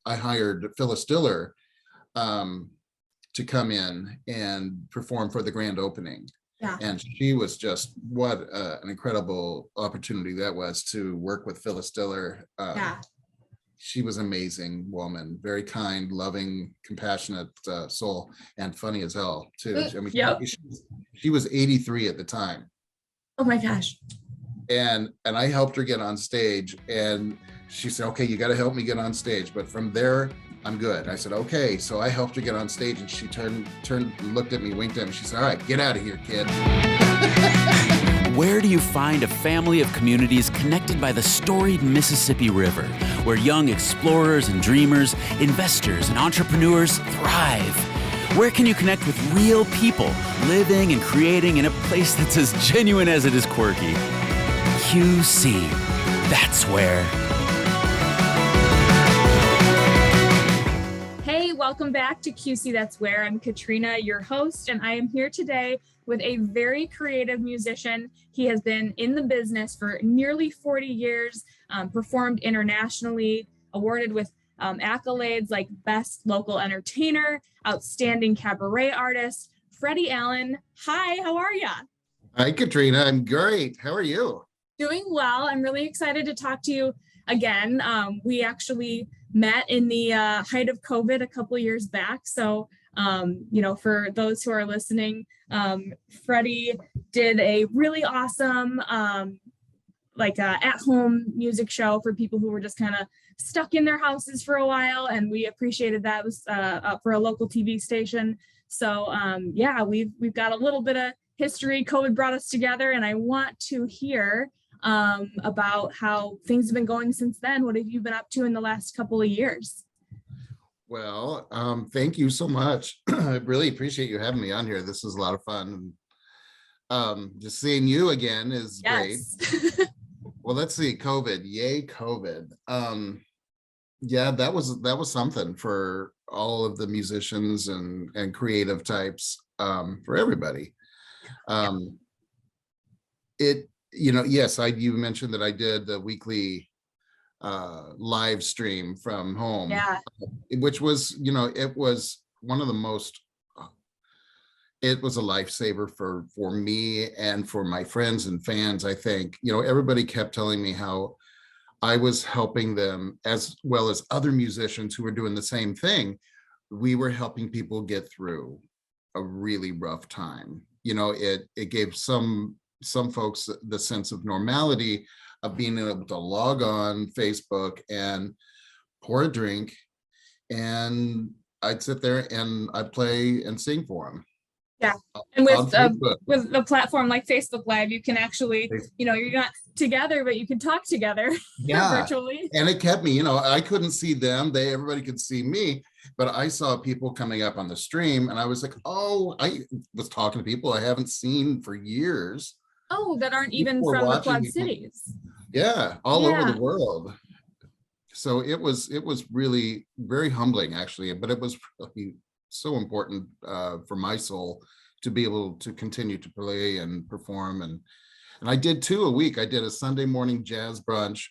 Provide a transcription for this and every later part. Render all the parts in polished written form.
I hired Phyllis Diller to come in and perform for the grand opening. Yeah. And she was just, what an incredible opportunity that was to work with Phyllis Diller. She was an amazing woman, very kind, loving, compassionate soul, and funny as hell too. I mean, she was 83 at the time. Oh my gosh. And I helped her get on stage, and she said, okay, you got to help me get on stage. But from there, I'm good. I said, okay. So I helped her get on stage, and she turned, looked at me, winked at me. She said, all right, get out of here, kid. Where do you find a family of communities connected by the storied Mississippi River, where young explorers and dreamers, investors and entrepreneurs thrive? Where can you connect with real people living and creating in a place that's as genuine as it is quirky? QC, that's where. Hey, welcome back to QC That's Where. I'm Katrina, your host, and I am here today with a very creative musician. He has been in the business for nearly 40 years, performed internationally, awarded with accolades like Best Local Entertainer, Outstanding Cabaret Artist, Freddy Allen. Hi, how are ya? Hi, Katrina. I'm great. How are you? Doing well. I'm really excited to talk to you again. We actually met in the height of COVID a couple of years back. So, for those who are listening, Freddy did a really awesome at-home music show for people who were just kind of stuck in their houses for a while, and we appreciated that. It was for a local TV station. So we've got a little bit of history. COVID brought us together, and I want to hear about how things have been going since then. What have you been up to in the last couple of years? Well, thank you so much. I really appreciate you having me on here. This is a lot of fun. Just seeing you again is great. Well, let's see. COVID. Yay, COVID. That was something for all of the musicians and creative types, for everybody. You mentioned that I did the weekly live stream from home, which was, it was one of the most, it was a lifesaver for me and for my friends and fans. I think, everybody kept telling me how I was helping them, as well as other musicians who were doing the same thing. We were helping people get through a really rough time. It gave some folks the sense of normality of being able to log on Facebook and pour a drink, and I'd sit there and I'd play and sing for them. Yeah, and with a platform like Facebook Live, you can actually, you're not together, but you can talk together virtually. And it kept me, I couldn't see them. Everybody could see me, but I saw people coming up on the stream, and I was like, oh, I was talking to people I haven't seen for years. Oh, that aren't even from the Quad Cities. Yeah, all over the world. So it was really very humbling, actually, but it was really so important for my soul to be able to continue to play and perform. And I did 2 a week. I did a Sunday morning jazz brunch,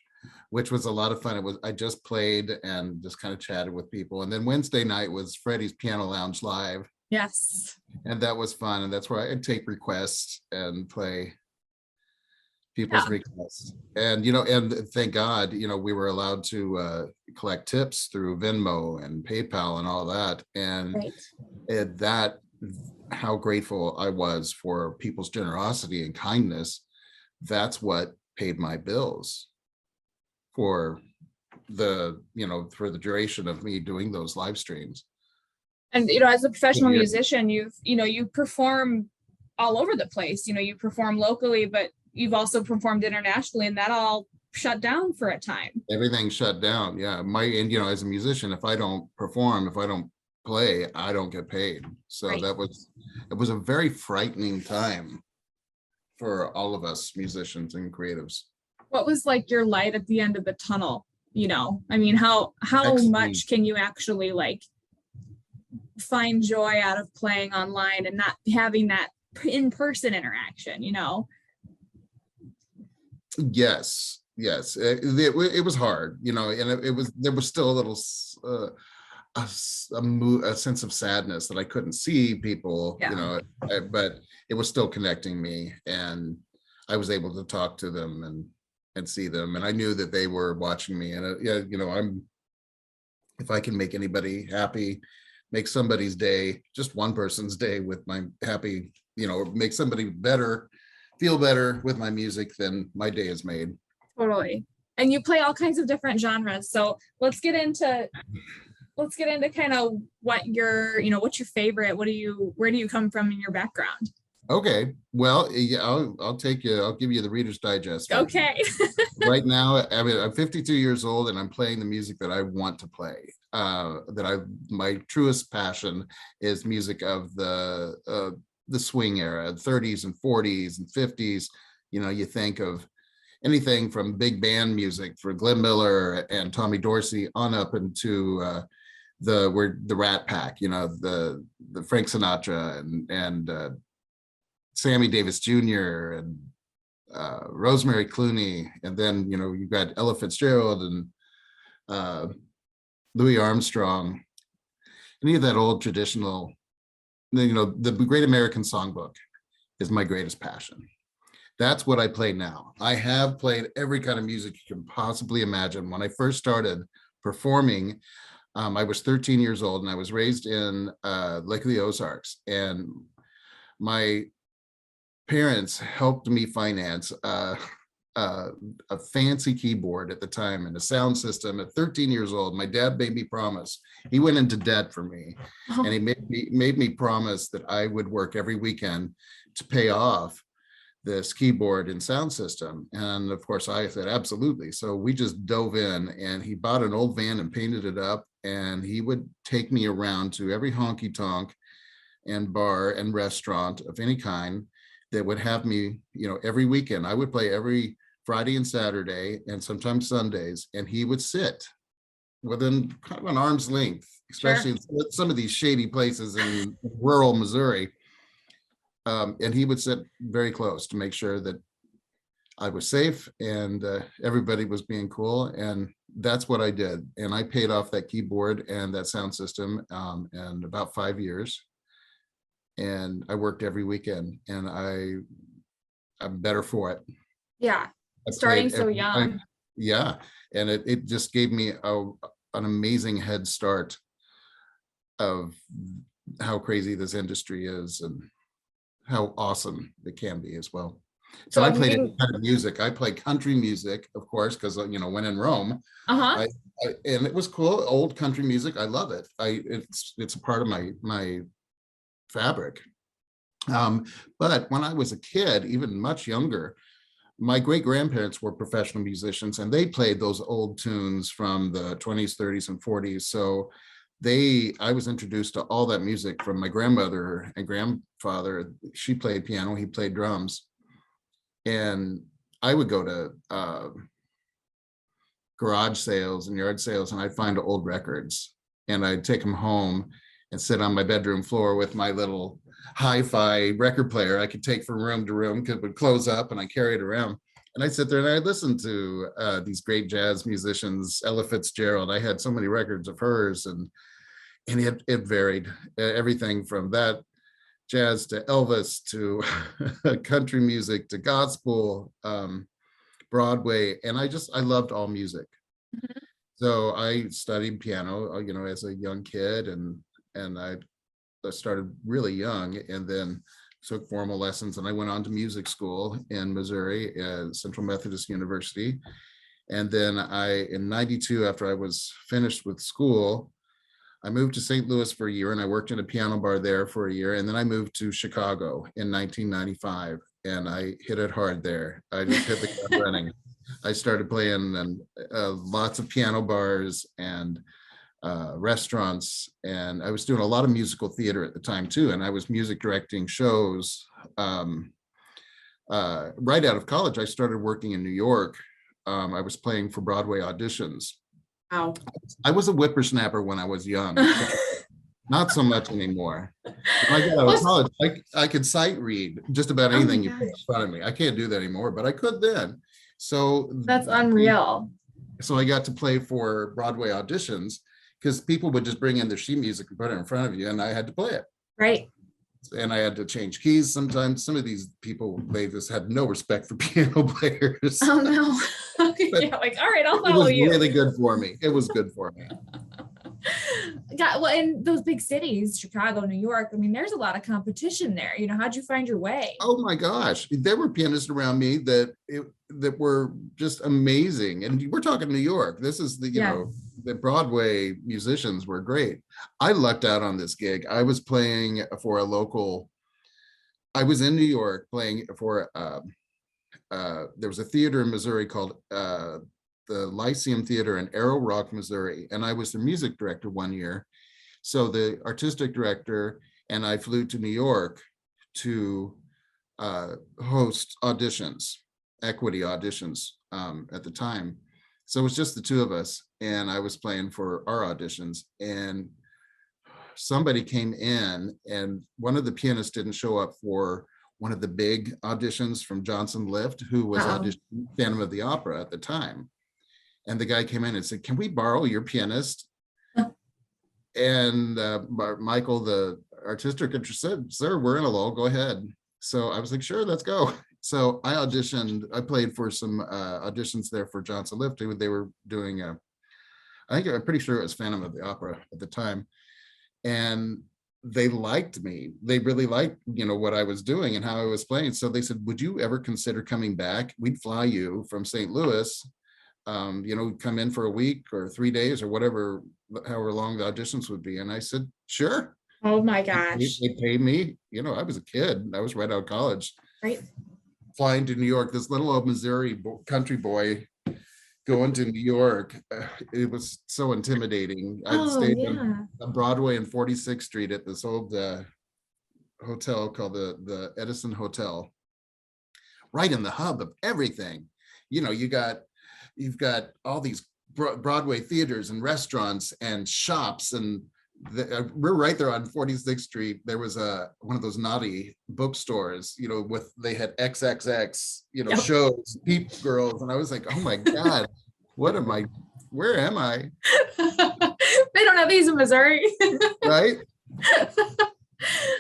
which was a lot of fun. I just played and just kind of chatted with people. And then Wednesday night was Freddy's Piano Lounge Live. Yes. And that was fun. And that's where I take requests and play people's requests. And, and thank God, we were allowed to collect tips through Venmo and PayPal and all that. And how grateful I was for people's generosity and kindness. That's what paid my bills for the duration of me doing those live streams. And, as a professional musician, you perform all over the place. You perform locally, but you've also performed internationally, and that all shut down for a time. Everything shut down. Yeah. As a musician, if I don't perform, if I don't play, I don't get paid. So it was a very frightening time for all of us musicians and creatives. What was like your light at the end of the tunnel? How much can you actually find joy out of playing online and not having that in-person interaction, Yes. yes. It was hard, you know, and there was still a little a sense of sadness that I couldn't see people, you know, but it was still connecting me, and I was able to talk to them and see them, and I knew that they were watching me. And yeah, you know, if I can make anybody happy, make somebody's day, just one person's day with my happy, you know, make somebody feel better with my music, then my day is made. Totally. And you play all kinds of different genres. So let's get into kind of what your favorite, where do you come from in your background? Okay, well, yeah, I'll give you the Reader's Digest version. Okay. Right now, I mean, I'm 52 years old and I'm playing the music that I want to play. My truest passion is music of the swing era, 30s and 40s and 50s. You know, you think of anything from big band music for Glenn Miller and Tommy Dorsey on up into the Rat Pack, you know, the Frank Sinatra and Sammy Davis Jr. and Rosemary Clooney, and then, you know, you've got Ella Fitzgerald and Louis Armstrong, any of that old traditional, you know, the Great American Songbook is my greatest passion. That's what I play now. I have played every kind of music you can possibly imagine. When I first started performing, I was 13 years old and I was raised in Lake of the Ozarks, and my parents helped me finance a fancy keyboard at the time and a sound system at 13 years old. My dad made me promise. He went into debt for me, and he made me promise that I would work every weekend to pay off this keyboard and sound system. And of course I said, absolutely. So we just dove in, and he bought an old van and painted it up, and he would take me around to every honky tonk and bar and restaurant of any kind that would have me, you know, every weekend. I would play every Friday and Saturday and sometimes Sundays, and he would sit within kind of an arm's length, especially in some of these shady places in rural Missouri. And he would sit very close to make sure that I was safe and everybody was being cool. And that's what I did. And I paid off that keyboard and that sound system in about 5 years. And I worked every weekend, and I'm better for it. Yeah, starting so young. Yeah, and it just gave me an amazing head start of how crazy this industry is and how awesome it can be as well. So I played any kind of music. I played country music, of course, because, you know, when in Rome, and it was cool. Old country music, I love it. It's a part of my fabric. But when I was a kid, even much younger, my great grandparents were professional musicians, and they played those old tunes from the 20s, 30s, and 40s. So I was introduced to all that music from my grandmother and grandfather. She played piano, he played drums. And I would go to garage sales and yard sales, and I'd find old records, and I'd take them home and sit on my bedroom floor with my little hi-fi record player I could take from room to room, because it would close up and I carry it around. And I'd sit there and I'd listen to these great jazz musicians, Ella Fitzgerald. I had so many records of hers, and it varied. Everything from that jazz to Elvis to country music to gospel, Broadway. And I loved all music. Mm-hmm. So I studied piano, you know, as a young kid, and I started really young, and then took formal lessons, and I went on to music school in Missouri at Central Methodist University. And then in 92, after I was finished with school, I moved to St. Louis for a year, and I worked in a piano bar there for a year. And then I moved to Chicago in 1995, and I hit it hard there. I just hit the ground running. I started playing in lots of piano bars and restaurants, and I was doing a lot of musical theater at the time too, and I was music directing shows. Right out of college, I started working in New York. I was playing for Broadway auditions. Wow. I was a whippersnapper when I was young. Not so much anymore. When I got out of college, I could sight read just about anything you put in front of me. I can't do that anymore, but I could then. So that's unreal. So I got to play for Broadway auditions because people would just bring in their sheet music and put it in front of you, and I had to play it. Right. And I had to change keys sometimes. Some of these people, they just had no respect for piano players. Oh no. Yeah, like, all right, I'll follow you. It was really good for me. It was good for me. Well, in those big cities, Chicago, New York, I mean, there's a lot of competition there. You know, how'd you find your way? Oh my gosh, there were pianists around me that were just amazing. And we're talking New York. This is the, you know, the Broadway musicians were great. I lucked out on this gig. I was playing for a local, I was in New York playing for, there was a theater in Missouri called the Lyceum Theater in Arrow Rock, Missouri. And I was the music director one year. So the artistic director and I flew to New York to host auditions, equity auditions at the time. So it was just the two of us, and I was playing for our auditions, and somebody came in, and one of the pianists didn't show up for one of the big auditions from Johnson Lift, who was auditioning Phantom of the Opera at the time. And the guy came in and said, "Can we borrow your pianist?" And Michael, the artistic director, said, "Sir, we're in a lull, go ahead." So I was like, "Sure, let's go." So I auditioned. I played for some auditions there for Johnson Lift. They were doing I'm pretty sure it was Phantom of the Opera at the time. And they liked me. They really liked, you know, what I was doing and how I was playing. So they said, "Would you ever consider coming back? We'd fly you from St. Louis, you know, come in for a week or 3 days or whatever, however long the auditions would be." And I said, "Sure." Oh my gosh. They paid me. You know, I was a kid. I was right out of college. Right. Flying to New York, this little old Missouri country boy going to New York. It was so intimidating. I stayed on Broadway and 46th Street at this old hotel called the Edison Hotel, right in the hub of everything. You know, you've got all these Broadway theaters and restaurants and shops, and we're right there on 46th Street. There was one of those naughty bookstores, you know, they had XXX, you know, shows, Peep Girls, and I was like, oh my God, where am I? They don't have these in Missouri. Right?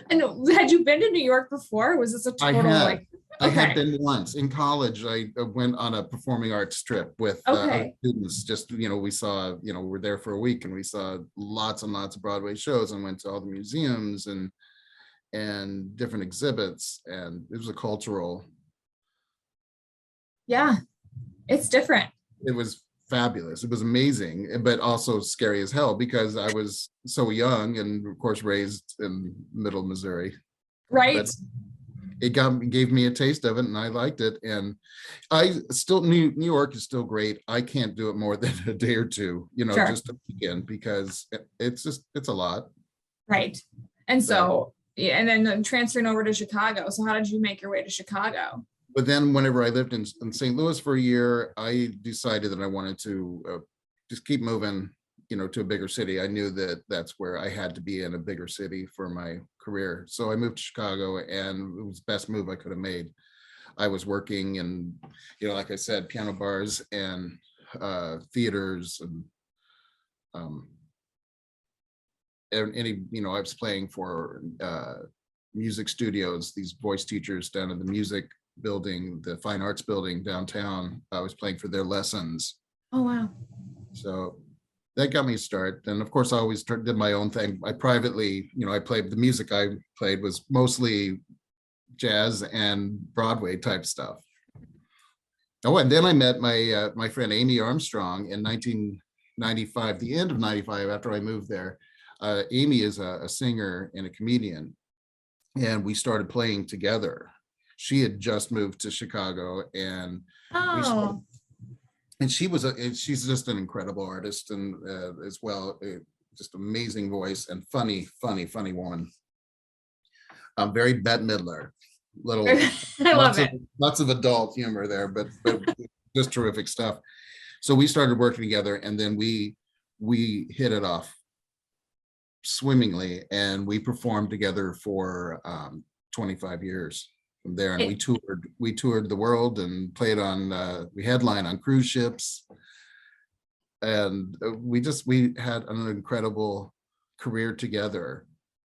And had you been to New York before? Was this a total I had been once in college. I went on a performing arts trip with other students. Just, you know, we saw, you know, we were there for a week and we saw lots and lots of Broadway shows and went to all the museums and different exhibits. And it was a cultural. Yeah, it's different. It was fabulous. It was amazing, but also scary as hell because I was so young and of course raised in middle Missouri. Right. But it gave me a taste of it and I liked it. And I still, New York is still great. I can't do it more than a day or two, you know, just to begin, because it's a lot. Right. And so, and then transferring over to Chicago. So how did you make your way to Chicago? But then whenever I lived in St. Louis for a year, I decided that I wanted to just keep moving, you know, to a bigger city. I knew that that's where I had to be, in a bigger city for my career. So I moved to Chicago, and it was the best move I could have made. I was working in, you know, like I said, piano bars and theaters and any, you know, I was playing for music studios, these voice teachers down in the music building, the fine arts building downtown. I was playing for their lessons. Oh, wow. So that got me a start. And of course, I always did my own thing. I privately, you know, I played, the music I played was mostly jazz and Broadway type stuff. Oh, and then I met my my friend Amy Armstrong in 1995, the end of 95, after I moved there. Amy is a singer and a comedian, and we started playing together. She had just moved to Chicago, and and she's just an incredible artist, and as well, just amazing voice and funny woman. Very Bette Midler, little I love it. Lots of adult humor there, but just terrific stuff. So we started working together, and then we hit it off swimmingly, and we performed together for 25 years. from there. And we toured the world and played on, we headlined on cruise ships. And we had an incredible career together.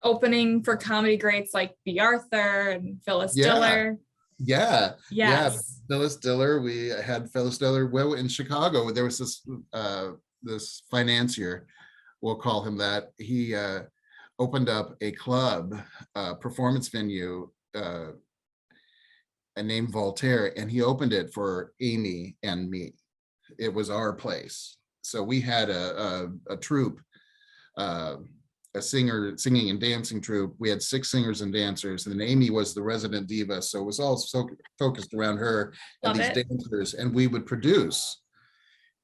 Opening for comedy greats like B. Arthur and Phyllis Diller. Yeah. Yes. Yeah. Phyllis Diller. We had Phyllis Diller. Well, in Chicago, there was this financier, we'll call him that. He opened up a club, performance venue, named Voltaire, and he opened it for Amy and me. It was our place. So we had a troupe, a singing and dancing troupe. We had 6 singers and dancers, and Amy was the resident diva. So it was all so focused around her and these dancers, and we would produce.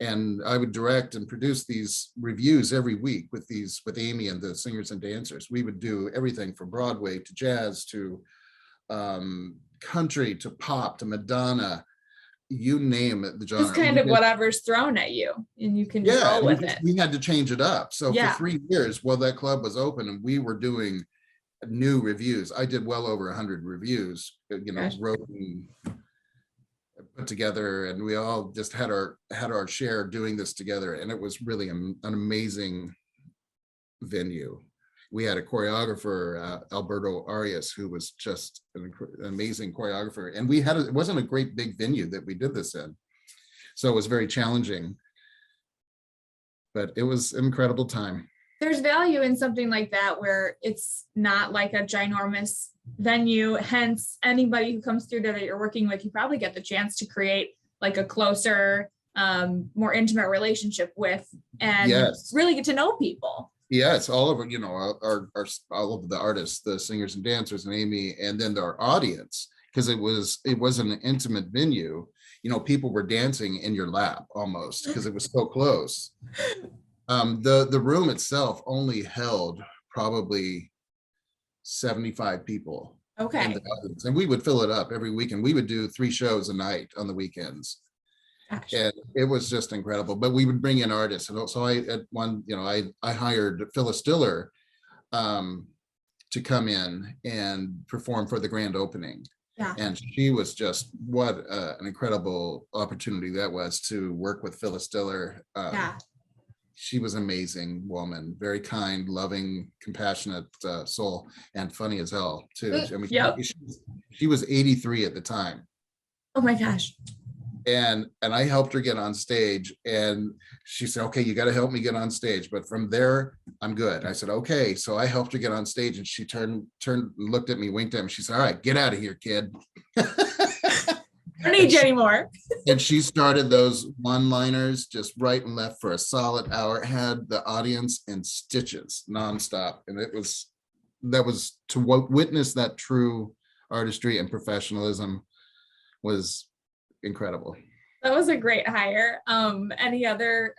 And I would direct and produce these reviews every week with Amy and the singers and dancers. We would do everything from Broadway to jazz to country to pop to Madonna, you name it, the genre. Just kind of whatever's thrown at you, and you can roll with it. We had to change it up. So for 3 years, while that club was open, and we were doing new reviews, I did well over 100 reviews. Wrote and put together, and we all just had our share doing this together, and it was really an amazing venue. We had a choreographer, Alberto Arias, who was just an amazing choreographer. And it wasn't a great big venue that we did this in. So it was very challenging, but it was an incredible time. There's value in something like that, where it's not like a ginormous venue. Hence, anybody who comes through there that you're working with, you probably get the chance to create like a closer, more intimate relationship with, and really get to know people. Yes, all of all of the artists, the singers and dancers, and Amy, and then our audience, because it was an intimate venue. People were dancing in your lap almost because it was so close. The room itself only held probably 75 people. Okay. In the audience, and we would fill it up every weekend. We would do 3 shows a night on the weekends. And it was just incredible. But we would bring in artists, and also I hired Phyllis Diller to come in and perform for the grand opening. Yeah. And she was just what an incredible opportunity that was to work with Phyllis Diller. She was an amazing woman, very kind, loving, compassionate soul, and funny as hell too. I mean, she was 83 at the time. Oh my gosh. And I helped her get on stage, and she said, okay, you got to help me get on stage, but from there I'm good. I said, okay. So I helped her get on stage, and she turned, looked at me, winked at me. She said, all right, get out of here, kid. I don't need you anymore. And she started those one-liners just right and left for a solid hour, had the audience in stitches nonstop. And that was to witness that true artistry and professionalism was incredible. That was a great hire. Any other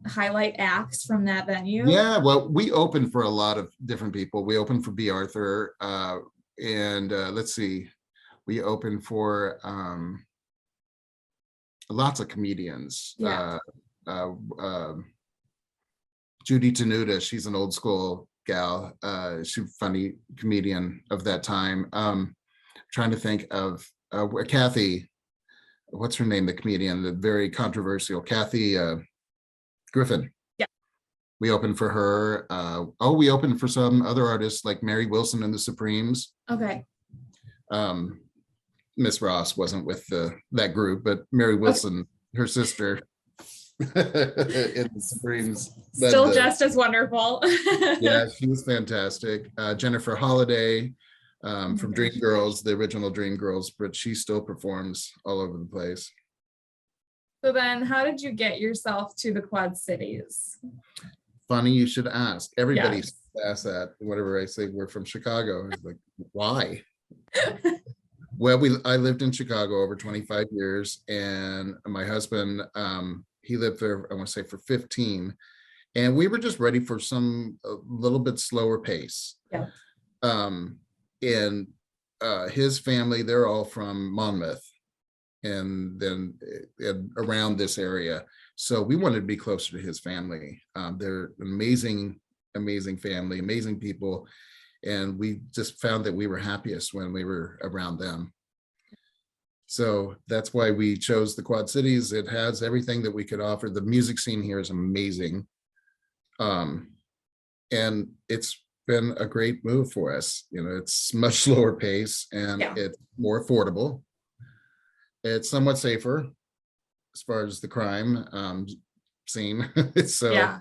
highlight acts from that venue? Yeah, well, we opened for a lot of different people. We opened for B. Arthur, and let's see, we opened for lots of comedians. Yeah. Judy Tenuta, she's an old school gal. She's a funny comedian of that time. Trying to think of Kathy. What's her name? The comedian, the very controversial Kathy Griffin. Yeah. We opened for her. We opened for some other artists like Mary Wilson and the Supremes. Okay. Miss Ross wasn't with that group, but Mary Wilson, her sister, in the Supremes. Still just as wonderful. Yeah, she was fantastic. Jennifer Holliday. From Dreamgirls, the original Dreamgirls, but she still performs all over the place. So then how did you get yourself to the Quad Cities? Funny you should ask. Everybody asks that whenever I say we're from Chicago. It's like, why? Well, I lived in Chicago over 25 years, and my husband, he lived there, I want to say, for 15, and we were just ready for a little bit slower pace. Yeah. And his family, they're all from Monmouth and then around this area. So we wanted to be closer to his family. They're an amazing family, amazing people. and we just found that we were happiest when we were around them. So that's why we chose the Quad Cities. It has everything that we could offer. The music scene here is amazing. And it's been a great move for us. You know, it's much slower pace and it's more affordable. It's somewhat safer as far as the crime scene. So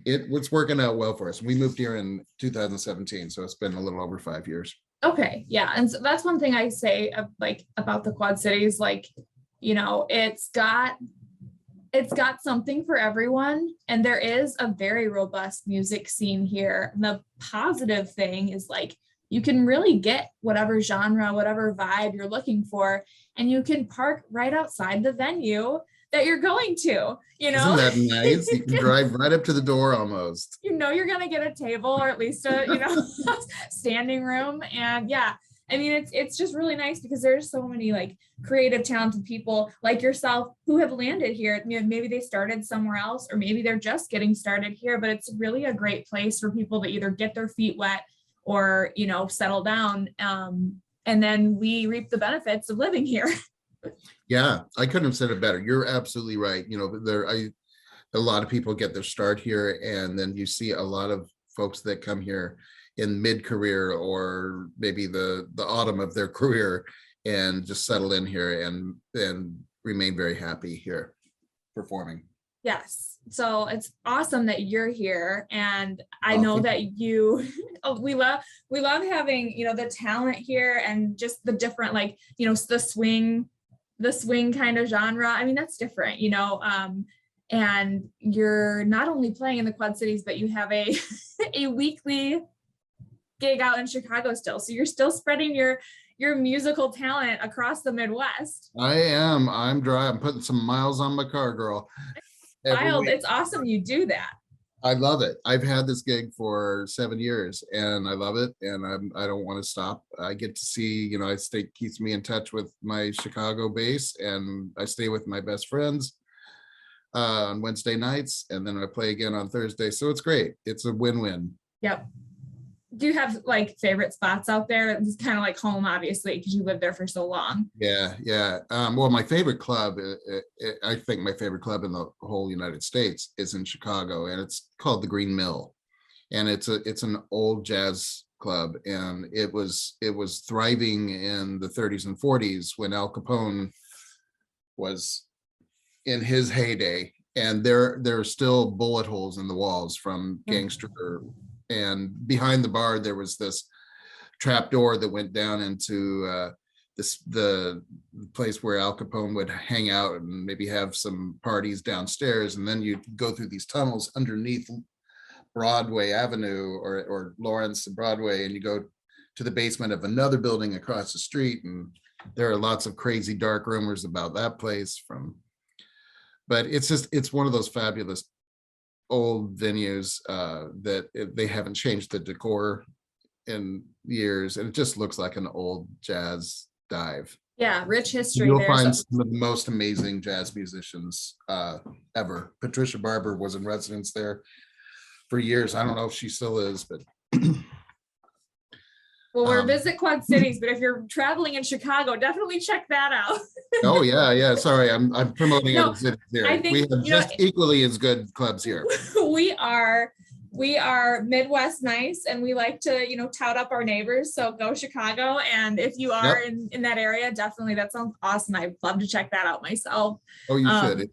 it's working out well for us. We moved here in 2017, so it's been a little over 5 years. Okay, yeah, and so that's one thing I say about the Quad Cities, like, you know, it's got something for everyone, and there is a very robust music scene here. And the positive thing is, like, you can really get whatever genre, whatever vibe you're looking for, and you can park right outside the venue that you're going to, you know. Isn't that nice? You can drive right up to the door almost. You know, you're gonna get a table or at least a, you know, standing room. And yeah, I mean, it's just really nice because there's so many like creative, talented people like yourself who have landed here. You know, maybe they started somewhere else, or maybe they're just getting started here, but it's really a great place for people to either get their feet wet or, you know, settle down. And then we reap the benefits of living here. Yeah, I couldn't have said it better. You're absolutely right. You know, a lot of people get their start here, and then you see a lot of folks that come here in mid-career or maybe the autumn of their career and just settle in here and remain very happy here performing. Yes. So it's awesome that you're here. And I know that you, we love having, you know, the talent here and just the different, like, you know, the swing kind of genre. I mean, that's different, you know, and you're not only playing in the Quad Cities, but you have a weekly gig out in Chicago still. So you're still spreading your musical talent across the Midwest. I am. I'm putting some miles on my car, girl. Wild. It's awesome you do that. I love it. I've had this gig for 7 years and I love it, and I don't want to stop. I get to see, you know, keeps me in touch with my Chicago base, and I stay with my best friends on Wednesday nights, and then I play again on Thursday. So it's great. It's a win-win. Yep. Do you have like favorite spots out there? It's kind of like home, obviously, because you lived there for so long. Yeah. Well, my favorite club, I think my favorite club in the whole United States is in Chicago, and it's called the Green Mill, and it's an old jazz club, and it was thriving in the 30s and 40s when Al Capone was in his heyday, and there are still bullet holes in the walls from gangster. And behind the bar, there was this trap door that went down into the place where Al Capone would hang out and maybe have some parties downstairs. And then you go through these tunnels underneath Broadway Avenue or Lawrence and Broadway, and you go to the basement of another building across the street. And there are lots of crazy dark rumors about that place but it's one of those fabulous old venues that they haven't changed the decor in years, and it just looks like an old jazz dive. Yeah, rich history. You'll find some of the most amazing jazz musicians ever. Patricia Barber was in residence there for years. I don't know if she still is, but well, we're visit Quad Cities, but if you're traveling in Chicago, definitely check that out. Oh yeah. Sorry, I'm promoting other cities here. I think we have just equally as good clubs here. We are Midwest nice, and we like to, you know, tout up our neighbors. So go Chicago, and if you are in that area, definitely, that sounds awesome. I'd love to check that out myself. Oh, you should.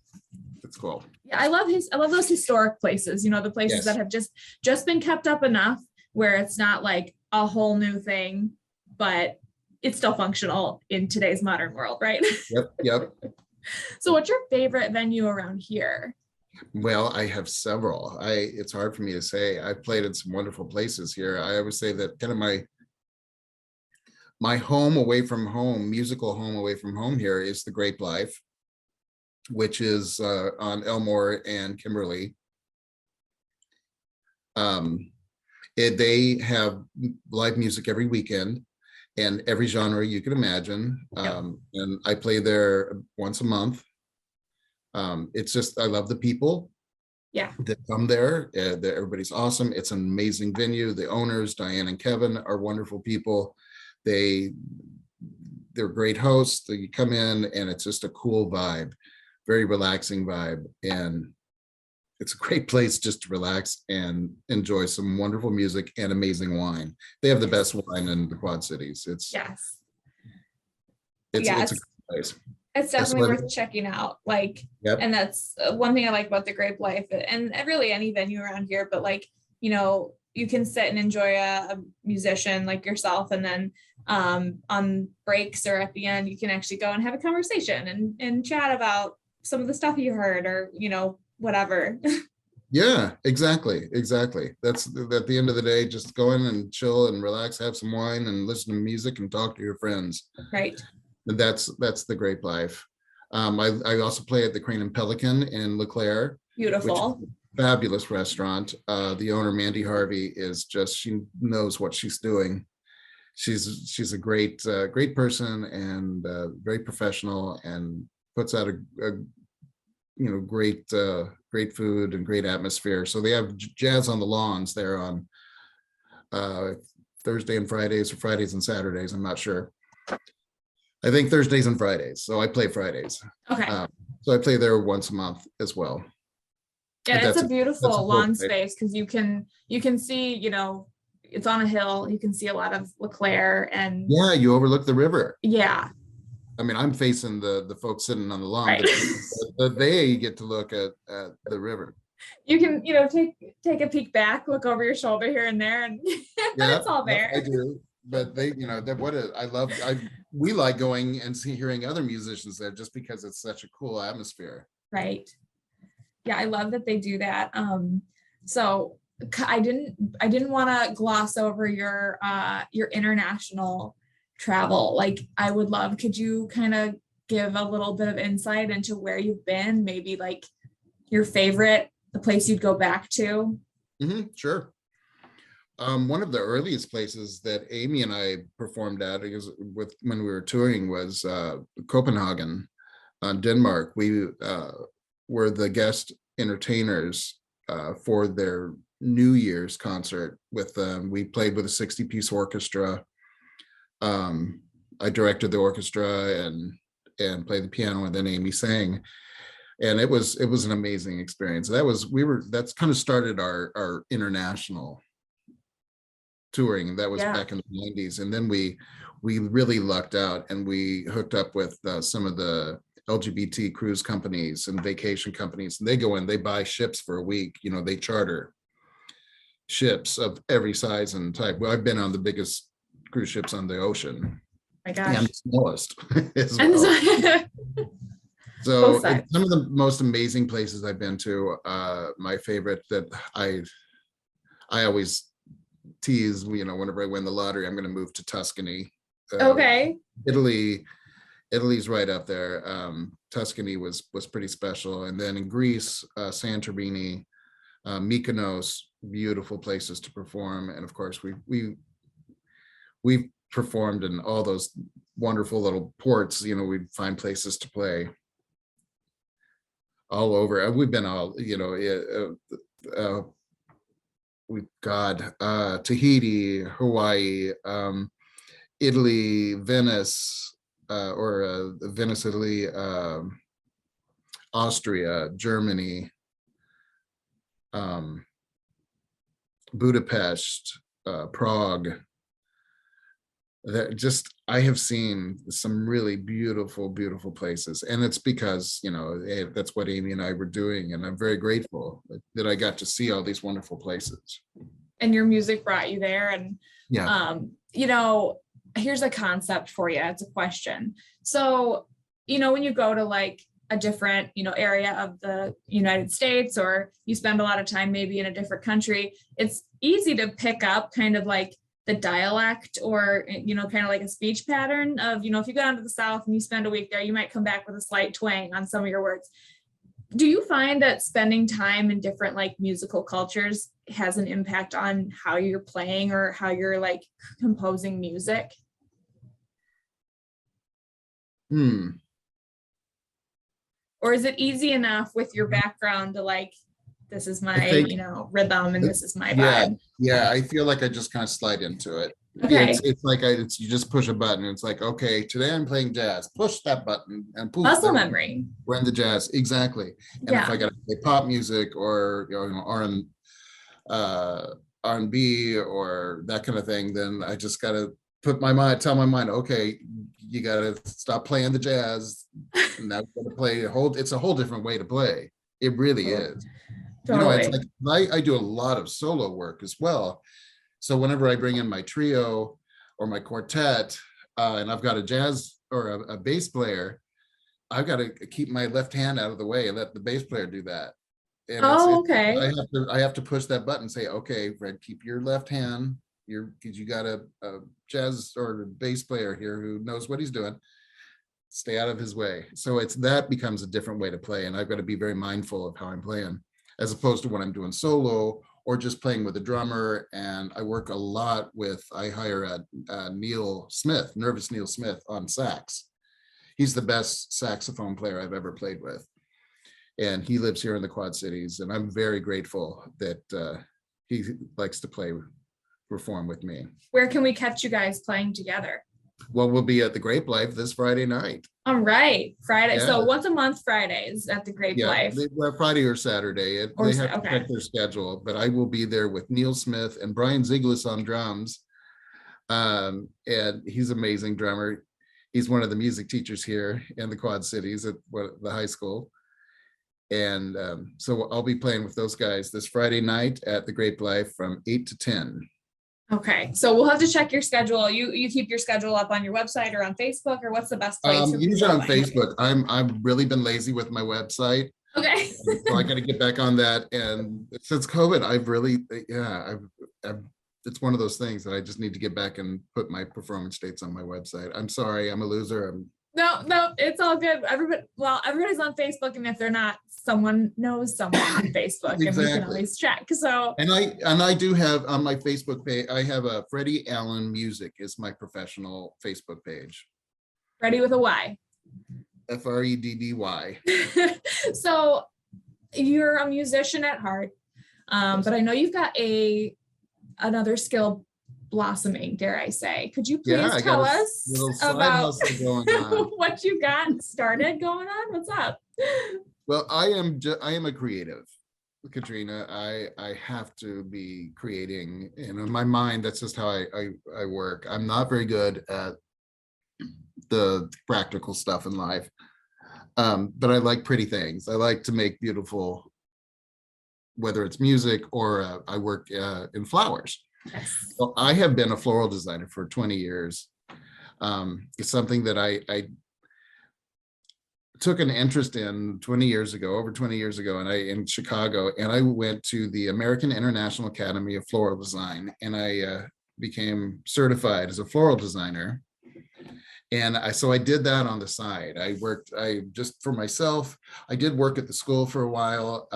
It's cool. Yeah, I love those historic places. You know, the places that have just been kept up enough where it's not like a whole new thing, but it's still functional in today's modern world, right? Yep. So what's your favorite venue around here? Well, I have several. It's hard for me to say. I've played in some wonderful places here. I always say that kind of my home away from home, musical home away from home here is the Grape Life, which is on Elmore and Kimberly. They have live music every weekend and every genre you can imagine. And I play there once a month. It's just, I love the people. that come there. Everybody's awesome. It's an amazing venue. The owners, Diane and Kevin, are wonderful people. They're great hosts. You come in and it's just a cool vibe, very relaxing vibe. And it's a great place just to relax and enjoy some wonderful music and amazing wine. They have the best wine in the Quad Cities. It's a great place. It's definitely worth checking out. Like, and that's one thing I like about the Grape Life, and really any venue around here, but like, you know, you can sit and enjoy a musician like yourself, and then on breaks or at the end, you can actually go and have a conversation and chat about some of the stuff you heard, or, you know, whatever. Yeah, exactly. That's at the end of the day, just go in and chill and relax, have some wine and listen to music and talk to your friends. Right. And that's the Grape Life. I also play at the Crane and Pelican in LeClaire. Beautiful. Fabulous restaurant. The owner, Mandy Harvey, she knows what she's doing. She's a great person, and very professional, and puts out a great food and great atmosphere. So they have jazz on the lawns there on Thursday and Fridays, or Fridays and Saturdays. I'm not sure. I think Thursdays and Fridays. So I play Fridays. Okay. So I play there once a month as well. Yeah, it's a beautiful lawn space, because you can see, you know, it's on a hill. You can see a lot of LeClaire, and you overlook the river. Yeah. I mean, I'm facing the folks sitting on the lawn, right. but they get to look at the river. You can, you know, take a peek back, look over your shoulder here and there, and it's all there. I do. But they, you know, we like going and hearing other musicians there, just because it's such a cool atmosphere. Right. Yeah, I love that they do that. So I didn't want to gloss over your international travel. Like, I would love, could you kind of give a little bit of insight into where you've been, maybe like your favorite, the place you'd go back to? Sure. One of the earliest places that Amy and I performed at when we were touring was Copenhagen, Denmark. We were the guest entertainers for their New Year's concert with them. We played with a 60-piece orchestra. I directed the orchestra and played the piano, and then Amy sang. And it was an amazing experience. That's kind of started our international touring. That was back in the 90s. And then we really lucked out, and we hooked up with some of the LGBT cruise companies and vacation companies, and they go in, they buy ships for a week. You know, they charter ships of every size and type. Well, I've been on the biggest cruise ships on the ocean. My gosh. And the smallest as well. So it's some of the most amazing places I've been to. My favorite that I always tease, you know, whenever I win the lottery, I'm going to move to Tuscany. Okay. Italy's right up there. Tuscany was pretty special. And then in Greece, Santorini, Mykonos, beautiful places to perform. And of course, we've performed in all those wonderful little ports. You know, we find places to play all over. We've been all, you know, Tahiti, Hawaii, Italy, Venice, Venice, Italy, Austria, Germany, Budapest, Prague. I have seen some really beautiful places, and it's because, you know, that's what Amy and I were doing, and I'm very grateful that I got to see all these wonderful places. And your music brought you there, and you know, here's a concept for you. It's a question. So, you know, when you go to like a different, you know, area of the United States, or you spend a lot of time maybe in a different country, it's easy to pick up kind of like the dialect, or, you know, kind of like a speech pattern of, you know, if you go down to the South and you spend a week there, you might come back with a slight twang on some of your words. Do you find that spending time in different like musical cultures has an impact on how you're playing or how you're like composing music? Or is it easy enough with your background to like this is my, rhythm, and this is my vibe. Yeah, I feel like I just kind of slide into it. Okay. It's like you just push a button. It's like, okay, today I'm playing jazz. Push that button and poof, Muscle memory. We're in the jazz, exactly. And if I got to play pop music or R&B or that kind of thing, then I just got to tell my mind, okay, you got to stop playing the jazz. Now we're going to play it's a whole different way to play. It really is. Totally. It's like I do a lot of solo work as well. So whenever I bring in my trio or my quartet, and I've got a jazz or a bass player, I've got to keep my left hand out of the way and let the bass player do that. And okay. I have to push that button and say, okay, Fred, keep your left hand. Because you got a jazz or a bass player here who knows what he's doing. Stay out of his way. So that becomes a different way to play, and I've got to be very mindful of how I'm playing, as opposed to when I'm doing solo or just playing with a drummer. And I work a lot I hire Neil Smith, Nervous Neil Smith, on sax. He's the best saxophone player I've ever played with. And he lives here in the Quad Cities. And I'm very grateful that he likes to perform with me. Where can we catch you guys playing together? Well, we'll be at the Grape Life this Friday night. All right, Friday. Yeah. So once a month, Fridays at the Grape Life. Friday or Saturday. They have to check their schedule, but I will be there with Neil Smith and Brian Ziegler on drums. And he's an amazing drummer. He's one of the music teachers here in the Quad Cities at the high school. And so I'll be playing with those guys this Friday night at the Grape Life from 8 to 10. Okay, so we'll have to check your schedule. You keep your schedule up on your website or on Facebook, or what's the best place? Usually on Facebook. I've really been lazy with my website. Okay. So I got to get back on that. And since COVID, it's one of those things that I just need to get back and put my performance dates on my website. I'm sorry, I'm a loser. No, it's all good. Everybody's on Facebook, and if they're not, someone knows someone on Facebook, exactly. And we can always check. So, and I do have on my Facebook page, I have a Freddy Allen Music is my professional Facebook page. Freddy with a Y. FREDDY. So you're a musician at heart, but I know you've got another skill blossoming, dare I say. Could you please tell us about what you got started going on? What's up? Well, I am a creative, Katrina. I have to be creating, and in my mind, that's just how I work. I'm not very good at the practical stuff in life, but I like pretty things. I like to make beautiful, whether it's music or I work in flowers. Yes. So I have been a floral designer for 20 years. It's something that I took an interest in over 20 years ago, in Chicago, and I went to the American International Academy of Floral Design, and I became certified as a floral designer. And so I did that on the side. I just for myself. I did work at the school for a while,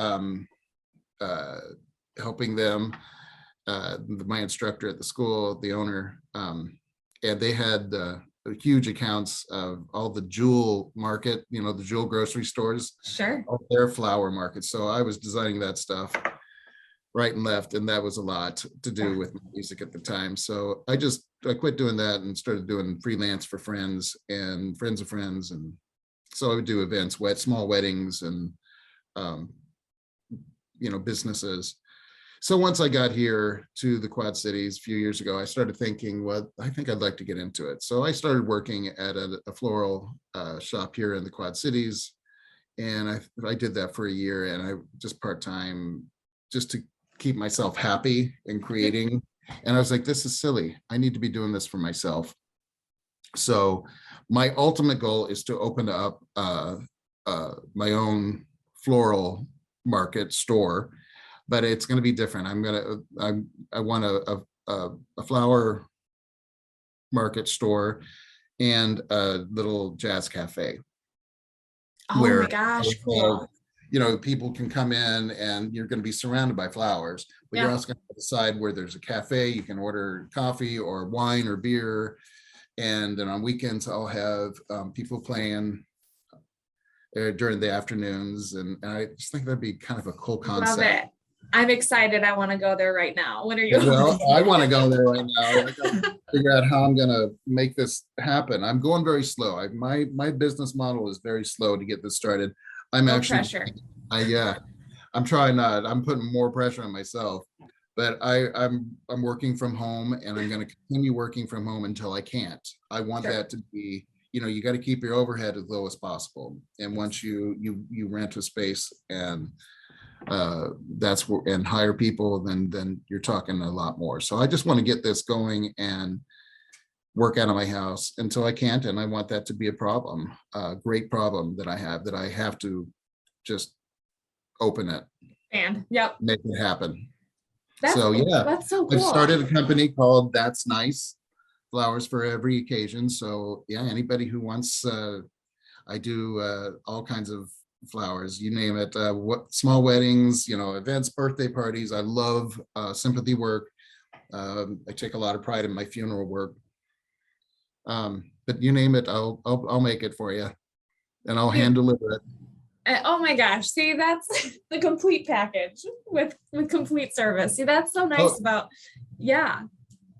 helping them. My instructor at the school, the owner, and they had huge accounts of all the jewel market, the jewel grocery stores. Sure. All their flower markets. So I was designing that stuff right and left, and that was a lot to do with music at the time. So I quit doing that and started doing freelance for friends and friends of friends, and so I would do events, small weddings, and businesses. So once I got here to the Quad Cities a few years ago, I started thinking, well, I think I'd like to get into it. So I started working at a floral shop here in the Quad Cities. And I did that for a year, and I just part-time, just to keep myself happy and creating. And I was like, this is silly. I need to be doing this for myself. So my ultimate goal is to open up my own floral market store. But it's going to be different. I want a flower market store and a little jazz cafe. Oh my gosh, cool. People can come in and you're going to be surrounded by flowers, but you're also going to decide where there's a cafe. You can order coffee or wine or beer. And then on weekends, I'll have people playing. during the afternoons, and I just think that'd be kind of a cool concept. Love it. I'm excited. I want to go there right now. When are you? Well, I want to go there right now. I gotta figure out how I'm gonna make this happen. I'm going very slow. My business model is very slow to get this started. I'm actually pressure. I'm trying not. I'm putting more pressure on myself, but I'm working from home, and I'm going to continue working from home until I can't. I want that to be, you got to keep your overhead as low as possible. And once you rent a space and that's where, and hire people, then you're talking a lot more. So I just want to get this going and work out of my house until I can't. And I want that to be a problem, a great problem that I have to just open it and make it happen. That's so cool. I've started a company called That's Nice, flowers for every occasion. So yeah, anybody who wants, I do all kinds of flowers, you name it, what small weddings, events, birthday parties. I love sympathy work. I take a lot of pride in my funeral work. But you name it, I'll make it for you, and I'll hand deliver it. Oh my gosh, see, that's the complete package with complete service. See, that's so nice about,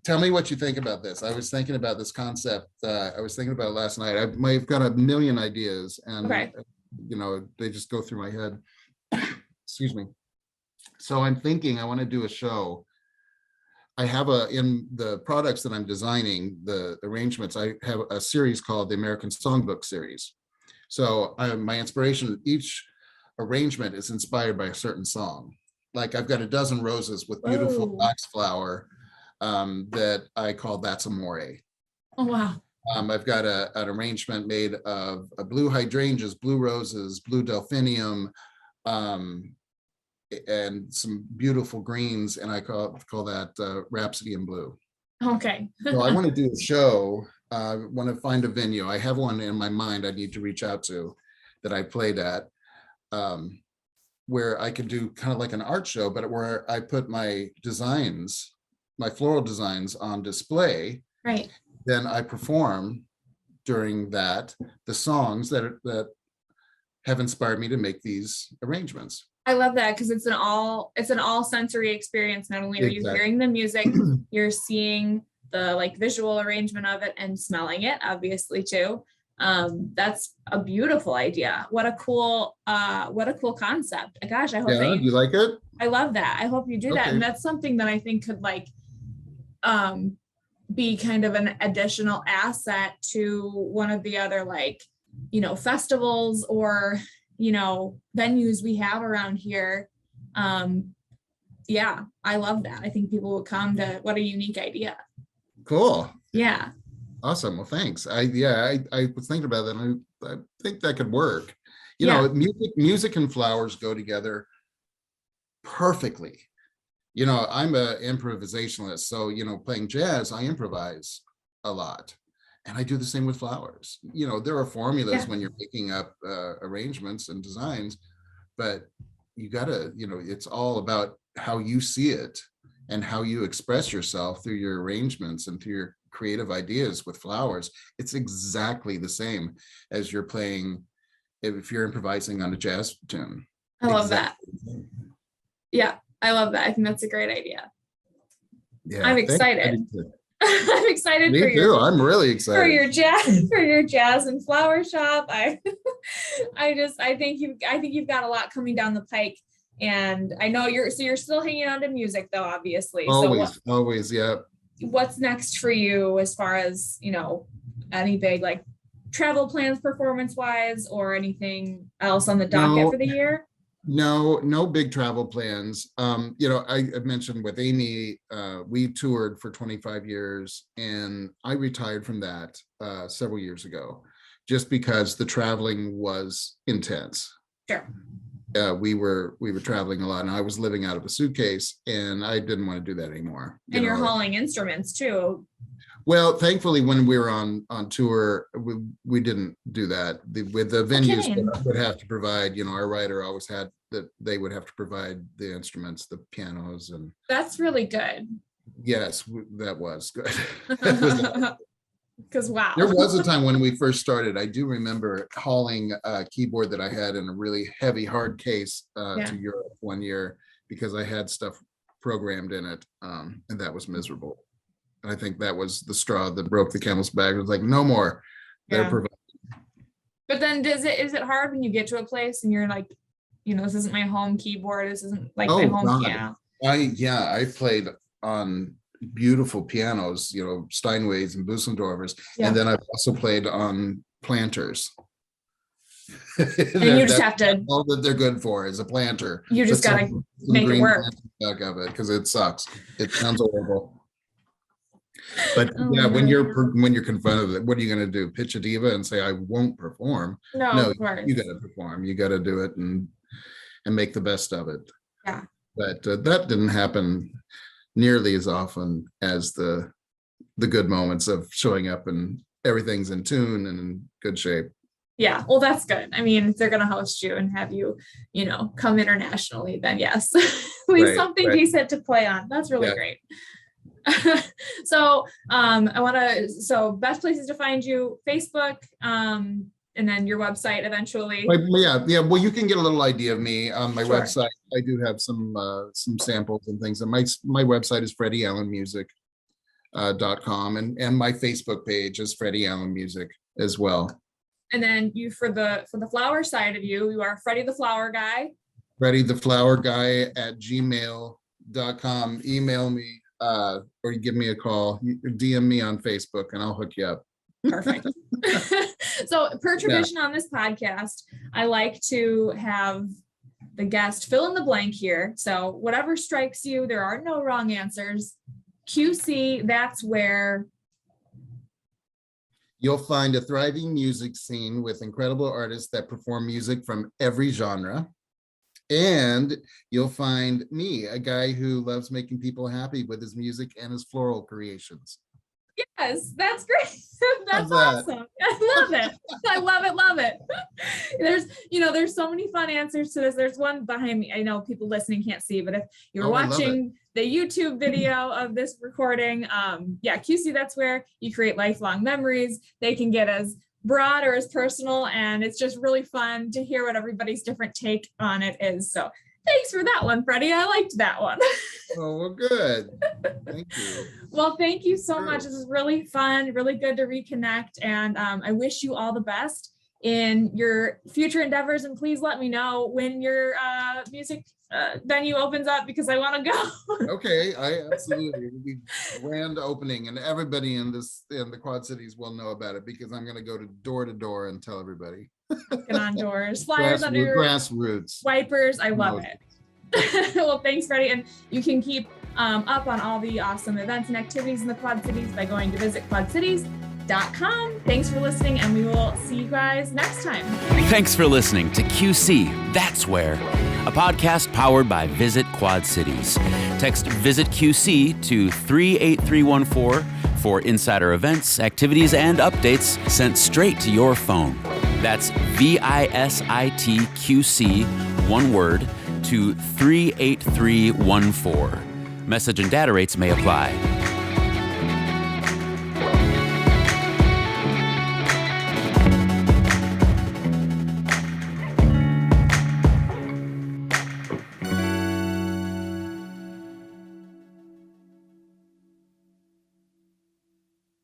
Tell me what you think about this. I was thinking about this concept. I was thinking about it last night. I've got a million ideas, and they just go through my head. Excuse me. So I'm thinking I want to do a show. I have in the products that I'm designing, the arrangements, I have a series called the American Songbook series. So my inspiration, each arrangement is inspired by a certain song. Like I've got a dozen roses with beautiful foxflower that I call That's Amore. Oh, wow. I've got an arrangement made of blue hydrangeas, blue roses, blue delphinium, and some beautiful greens, and I call that Rhapsody in Blue. Okay. So I want to do a show. I want to find a venue. I have one in my mind I need to reach out to that I played at, where I could do kind of like an art show, but where I put my designs, my floral designs on display. Right. Then I perform during that the songs that have inspired me to make these arrangements. I love that, because it's an all sensory experience. Not only are you hearing the music, you're seeing the visual arrangement of it and smelling it, obviously too. That's a beautiful idea. What a cool concept. Gosh, I hope that you like it. I love that. I hope you do that. And that's something that I think could be kind of an additional asset to one of the other festivals or venues we have around here. I love that. I think people will come to, what a unique idea. Cool. Yeah. Awesome. Well, thanks. I was thinking about that, and I think that could work. Music and flowers go together perfectly. I'm an improvisationalist, so playing jazz, I improvise a lot. And I do the same with flowers. There are formulas when you're picking up arrangements and designs, but you gotta, it's all about how you see it and how you express yourself through your arrangements and through your creative ideas with flowers. It's exactly the same as you're playing, if you're improvising on a jazz tune. I love that. Yeah, I love that. I think that's a great idea. Yeah, I'm excited. I'm excited Me for too. your. I'm really excited for your jazz and flower shop. I think you've got a lot coming down the pike, and I know you're still hanging on to music though, obviously. Always, yeah. What's next for you as far as any big travel plans performance wise, or anything else on the docket for the year? No big travel plans. I mentioned with Amy, we toured for 25 years, and I retired from that several years ago, just because the traveling was intense. Sure. We were traveling a lot, and I was living out of a suitcase, and I didn't want to do that anymore. And you're hauling instruments too. Well, thankfully, when we were on tour, we didn't do that. With the venues would have to provide, our writer always had that they would have to provide the instruments, the pianos, and that's really good. Yes, that was good. Because wow. There was a time when we first started, I do remember hauling a keyboard that I had in a really heavy hard case to Europe one year because I had stuff programmed in it, and that was miserable. And I think that was the straw that broke the camel's back. It was like, no more. They're providing. But then is it hard when you get to a place and you're like, this isn't my home keyboard, this isn't like my home piano? I played on beautiful pianos, Steinways and Busendorfers, and then I've also played on planters. And you just have to, all that they're good for is a planter. You just gotta make it work. Back of it, because it sucks. It sounds horrible. But when you're confronted with it, what are you going to do? Pitch a diva and say I won't perform? No, of course. You got to perform. You got to do it and make the best of it. Yeah. But that didn't happen nearly as often as the good moments of showing up and everything's in tune and in good shape. Yeah, well, that's good. I mean, if they're going to host you and have you, come internationally, then yes, at least something decent to play on. That's really great. So best places to find you, Facebook, and then your website eventually. Yeah. Well, you can get a little idea of me on my website. I do have some samples and things. And my website is FreddyAllenMusic.com, and my Facebook page is Freddy Allen Music as well. And then you, for the flower side of you are Freddy the Flower Guy. Freddy the Flower Guy at gmail.com. Email me or you give me a call. You DM me on Facebook and I'll hook you up. Perfect. So per tradition on this podcast, I like to have the guest fill in the blank here. So whatever strikes you, there are no wrong answers. QC, that's where you'll find a thriving music scene with incredible artists that perform music from every genre. And you'll find me, a guy who loves making people happy with his music and his floral creations. Yes, that's great. That's awesome. I love it. I love it. There's so many fun answers to this. There's one behind me. I know people listening can't see, but if you're watching the YouTube video of this recording, QC, that's where you create lifelong memories. They can get as broad or as personal, and it's just really fun to hear what everybody's different take on it is. So thanks for that one, Freddy. I liked that one. Oh, well, good. Thank you. Well, thank you so much. This is really fun, really good to reconnect. And I wish you all the best in your future endeavors. And please let me know when your music venue opens up, because I want to go. Okay, I absolutely. It'll be a grand opening, and everybody in the Quad Cities will know about it, because I'm going to go door to door and tell everybody. Get on doors, flyers under your grassroots wipers. I love it. Well, thanks, Freddy. And you can keep up on all the awesome events and activities in the Quad Cities by going to visitquadcities.com. Thanks for listening, and we will see you guys next time. Thanks for listening to QC, That's Where, a podcast powered by Visit Quad Cities. Text Visit QC to 38314 for insider events, activities, and updates sent straight to your phone. That's VISITQC, one word, to 38314. Message and data rates may apply.